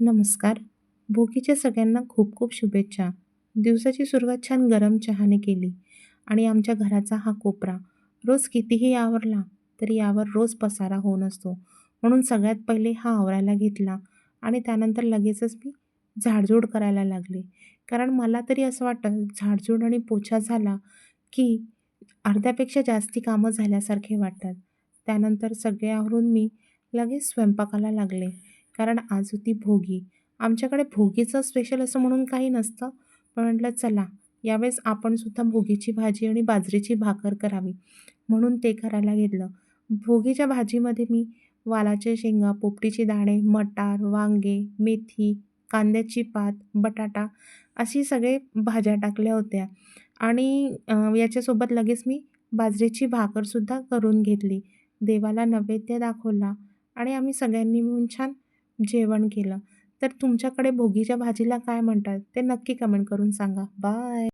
नमस्कार. भोगीच्या सगळ्यांना खूप खूप शुभेच्छा. दिवसाची सुरुवात छान गरम चहाने केली आणि आमच्या घराचा हा कोपरा रोज कितीही आवरला तरी यावर रोज पसारा होऊन असतो. म्हणून सगळ्यात पहिले हा आवरायला घेतला आणि त्यानंतर लगेचच मी झाडझूड करायला लागले. कारण मला तरी असं वाटतं झाडझूड आणि पोछा झाला की अर्ध्यापेक्षा जास्ती कामं झाल्यासारखे वाटतात. त्यानंतर सगळे आवरून मी लगेच स्वयंपाकाला लागले. कारण आज होती भोगी. आमच्याकडे भोगीचं स्पेशल असं म्हणून काही नसतं. पण म्हटलं चला यावेळेस आपण सुद्धा भोगीची भाजी आणि बाजरीची भाकर करावी. म्हणून ते करायला घेतलं. भोगीच्या भाजीमध्ये मी वालाच्या शेंगा, पोपटीची दाणे, मटार, वांगे, मेथी, कांद्याची पात, बटाटा अशी सगळे भाज्या टाकल्या होत्या आणि याच्यासोबत लगेच मी बाजरीची भाकरसुद्धा करून घेतली. देवाला नैवेद्य दाखवला आणि आम्ही सगळ्यांनी मिळून छान जेवण केलं. तर तुमच्याकडे भोगीच्या भाजीला काय म्हणतात ते नक्की कमेंट करून सांगा. बाय.